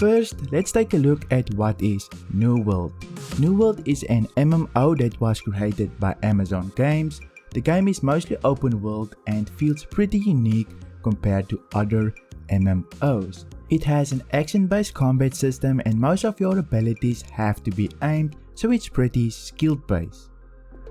First, let's take a look at what is New World. New World is an MMO that was created by Amazon Games. The game is mostly open world and feels pretty unique compared to other MMOs. It has an action-based combat system and most of your abilities have to be aimed, so it's pretty skill-based.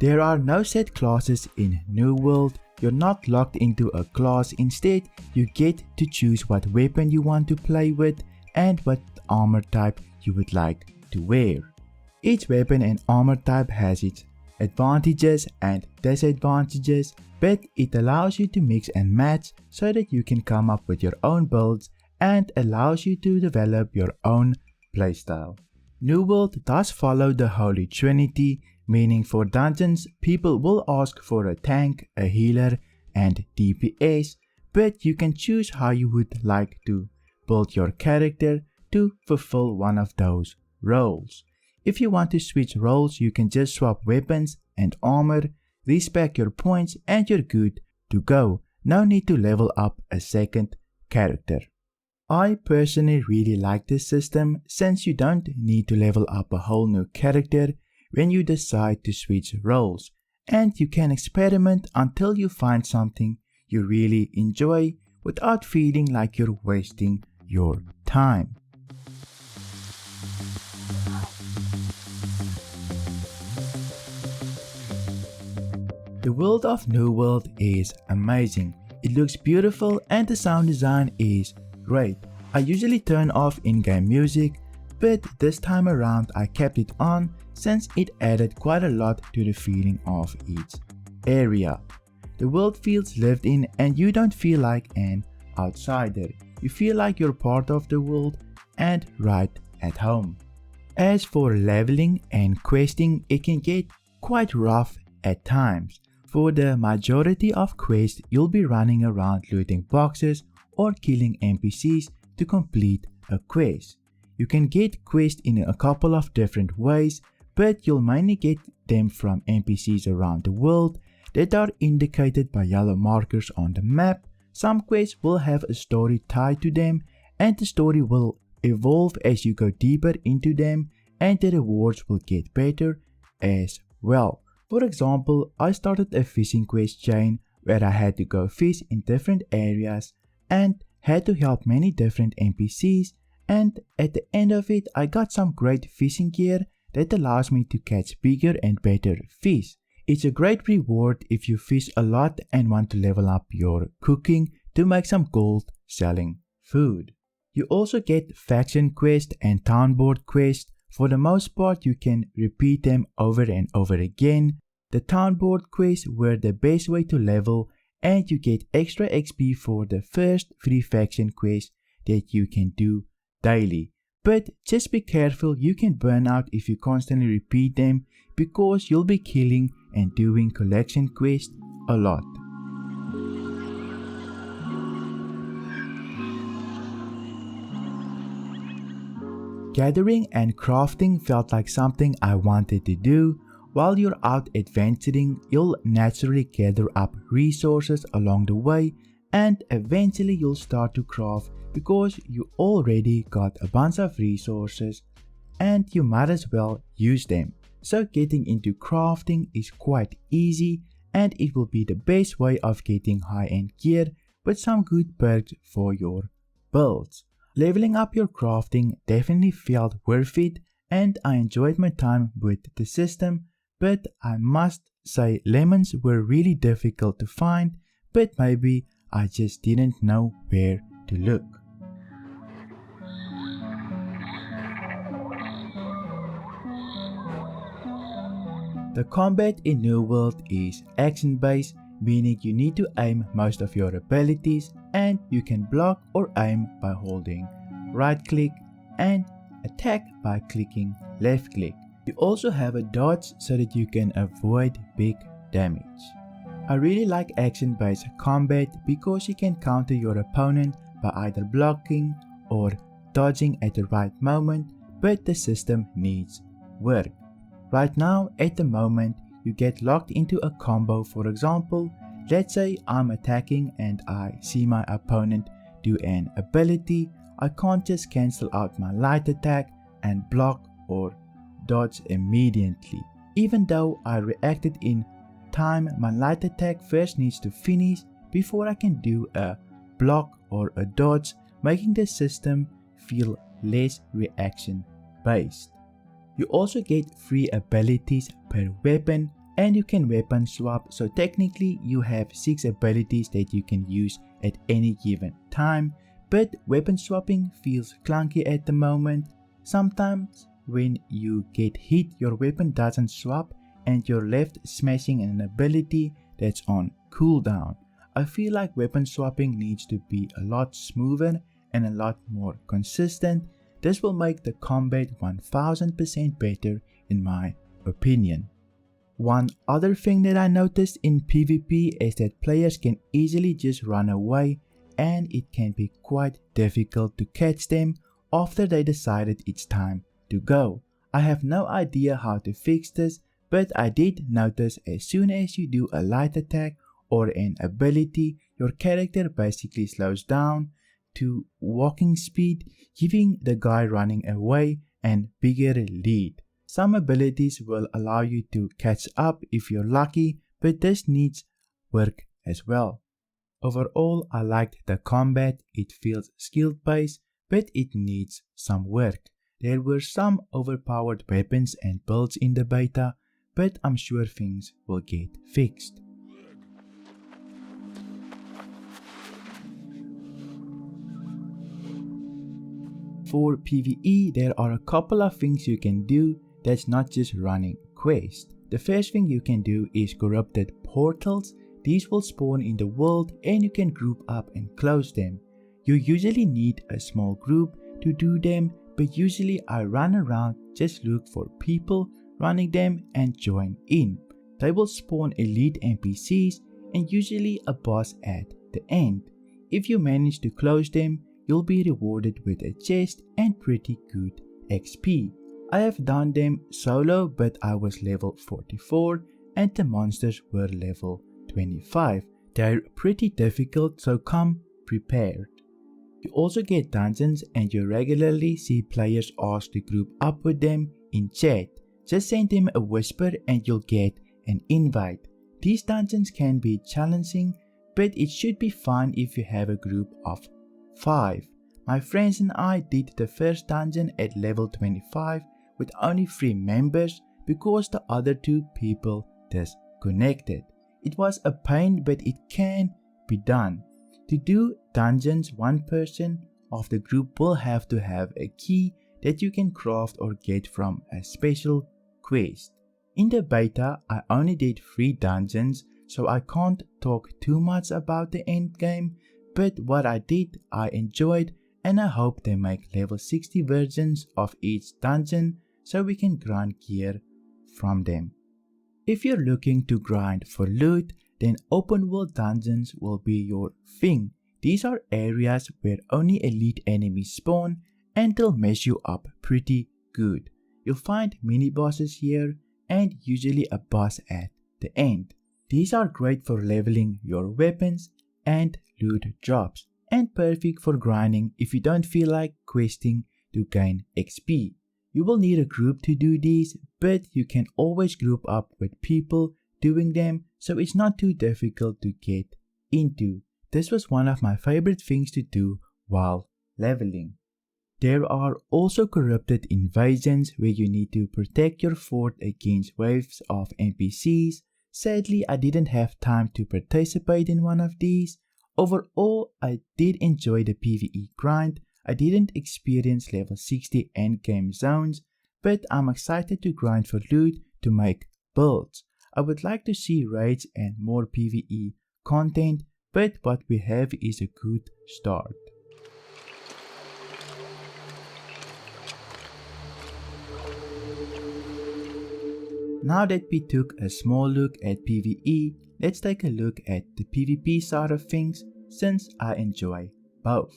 There are no set classes in New World. You're not locked into a class. Instead, you get to choose what weapon you want to play with and what armor type you would like to wear. Each weapon and armor type has its advantages and disadvantages, but it allows you to mix and match so that you can come up with your own builds and allows you to develop your own playstyle. New World does follow the Holy Trinity, meaning for dungeons, people will ask for a tank, a healer, and DPS, but you can choose how you would like to build your character to fulfill one of those roles. If you want to switch roles, you can just swap weapons and armor, respec your points, and you're good to go. No need to level up a second character. I personally really like this system since you don't need to level up a whole new character when you decide to switch roles, and you can experiment until you find something you really enjoy without feeling like you're wasting your time. The world of New World is amazing. It looks beautiful and the sound design is great. I usually turn off in-game music, but this time around I kept it on since it added quite a lot to the feeling of each area. The world feels lived in and you don't feel like an outsider. You feel like you're part of the world and right at home. As for leveling and questing, it can get quite rough at times. For the majority of quests, you'll be running around looting boxes or killing NPCs to complete a quest. You can get quests in a couple of different ways, but you'll mainly get them from NPCs around the world that are indicated by yellow markers on the map. Some quests will have a story tied to them, and the story will evolve as you go deeper into them, and the rewards will get better as well. For example, I started a fishing quest chain where I had to go fish in different areas and had to help many different NPCs, and at the end of it I got some great fishing gear that allows me to catch bigger and better fish. It's a great reward if you fish a lot and want to level up your cooking to make some gold selling food. You also get faction quests and town board quests. For the most part, you can repeat them over and over again. The town board quests were the best way to level, and you get extra XP for the first 3 faction quests that you can do daily. But just be careful, you can burn out if you constantly repeat them because you'll be killing and doing collection quests a lot. Gathering and crafting felt like something I wanted to do. While you're out adventuring, you'll naturally gather up resources along the way, and eventually you'll start to craft because you already got a bunch of resources and you might as well use them. So getting into crafting is quite easy and it will be the best way of getting high-end gear with some good perks for your builds. Leveling up your crafting definitely felt worth it and I enjoyed my time with the system, but I must say lemons were really difficult to find, but maybe I just didn't know where to look. The combat in New World is action-based, meaning you need to aim most of your abilities and you can block or aim by holding right click and attack by clicking left click. You also have a dodge so that you can avoid big damage. I really like action-based combat because you can counter your opponent by either blocking or dodging at the right moment, but the system needs work. Right now, at the moment, you get locked into a combo. For example, let's say I'm attacking and I see my opponent do an ability. I can't just cancel out my light attack and block or dodge immediately. Even though I reacted in time, my light attack first needs to finish before I can do a block or a dodge, making the system feel less reaction based. You also get free abilities per weapon and you can weapon swap, so technically you have 6 abilities that you can use at any given time, but weapon swapping feels clunky at the moment. Sometimes when you get hit, your weapon doesn't swap and you're left smashing an ability that's on cooldown. I feel like weapon swapping needs to be a lot smoother and a lot more consistent. This will make the combat 1000% better in my opinion. One other thing that I noticed in PvP is that players can easily just run away and it can be quite difficult to catch them after they decided it's time to go. I have no idea how to fix this, but I did notice as soon as you do a light attack or an ability, your character basically slows down to walking speed, giving the guy running away an bigger lead. Some abilities will allow you to catch up if you're lucky, but this needs work as well. Overall, I liked the combat. It feels skill based, but it needs some work. There were some overpowered weapons and builds in the beta, but I'm sure things will get fixed. For PvE, there are a couple of things you can do that's not just running quests. The first thing you can do is corrupted portals. These will spawn in the world and you can group up and close them. You usually need a small group to do them, but usually I run around, just look for people running them and join in. They will spawn elite NPCs and usually a boss at the end. If you manage to close them, you'll be rewarded with a chest and pretty good XP. I have done them solo, but I was level 44 and the monsters were level 25. They're pretty difficult, so come prepared. You also get dungeons and you regularly see players ask to group up with them in chat. Just send them a whisper and you'll get an invite. These dungeons can be challenging, but it should be fun if you have a group of 5. My friends and I did the first dungeon at level 25 with only 3 members because the other 2 people disconnected. It was a pain, but it can be done. To do dungeons, one person of the group will have to have a key that you can craft or get from a special quest. In the beta, I only did 3 dungeons, so I can't talk too much about the end game, but what I did, I enjoyed, and I hope they make level 60 versions of each dungeon so we can grind gear from them. If you're looking to grind for loot, then open world dungeons will be your thing. These are areas where only elite enemies spawn and they'll mess you up pretty good. You'll find mini bosses here and usually a boss at the end. These are great for leveling your weapons and loot drops, and perfect for grinding if you don't feel like questing to gain XP. You will need a group to do these, but you can always group up with people doing them, so it's not too difficult to get into. This was one of my favorite things to do while leveling. There are also corrupted invasions where you need to protect your fort against waves of NPCs. Sadly, I didn't have time to participate in one of these. Overall, I did enjoy the PvE grind. I didn't experience level 60 endgame zones, but I'm excited to grind for loot to make builds. I would like to see raids and more PvE content, but what we have is a good start. Now that we took a small look at PvE, let's take a look at the PvP side of things, since I enjoy both.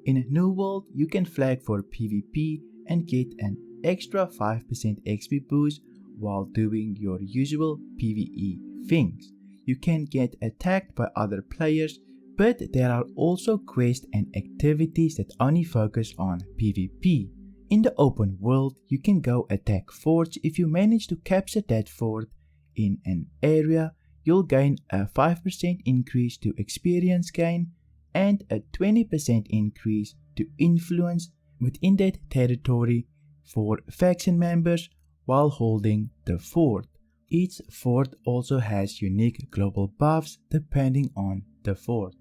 In New World, you can flag for PvP and get an extra 5% XP boost while doing your usual PvE things. You can get attacked by other players, But there are also quests and activities that only focus on PvP. In the open world, you can go attack forts. If you manage to capture that fort in an area, you'll gain a 5% increase to experience gain and a 20% increase to influence within that territory for faction members while holding the fort. Each fort also has unique global buffs depending on the fort.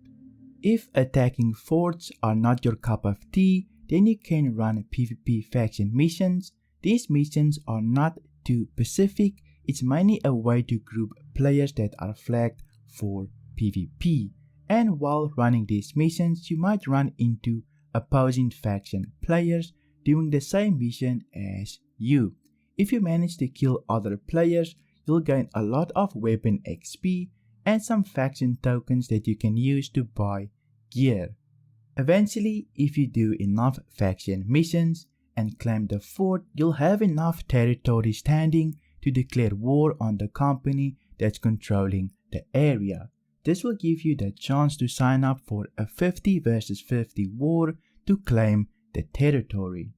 If attacking forts are not your cup of tea, then you can run PvP faction missions. These missions are not too specific, it's mainly a way to group players that are flagged for PvP. And while running these missions, you might run into opposing faction players doing the same mission as you. If you manage to kill other players, you'll gain a lot of weapon XP and some faction tokens that you can use to buy gear. Eventually, if you do enough faction missions and claim the fort, you'll have enough territory standing to declare war on the company that's controlling the area. This will give you the chance to sign up for a 50 versus 50 war to claim the territory.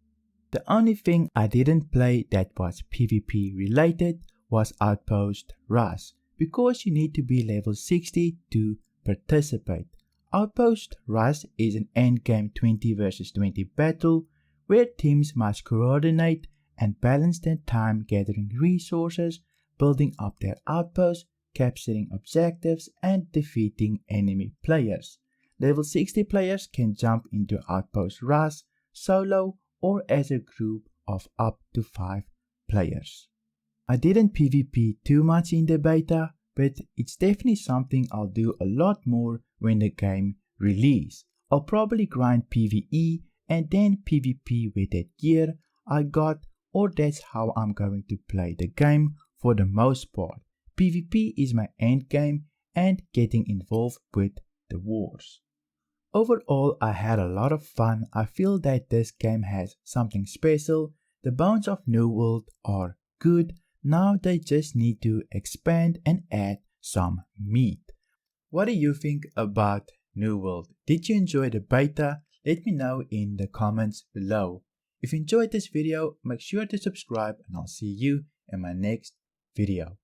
The only thing I didn't play that was PvP related was Outpost Rush, because you need to be level 60 to participate. Outpost Rush is an endgame 20 versus 20 battle where teams must coordinate and balance their time gathering resources, building up their outposts, capturing objectives, and defeating enemy players. Level 60 players can jump into Outpost Rush solo or as a group of up to 5 players. I didn't PvP too much in the beta, but it's definitely something I'll do a lot more when the game releases. I'll probably grind PvE and then PvP with that gear I got, or that's how I'm going to play the game for the most part. PvP is my end game and getting involved with the wars. Overall, I had a lot of fun. I feel that this game has something special. The bones of New World are good. Now they just need to expand and add some meat. What do you think about New World? Did you enjoy the beta? Let me know in the comments below. If you enjoyed this video, make sure to subscribe and I'll see you in my next video.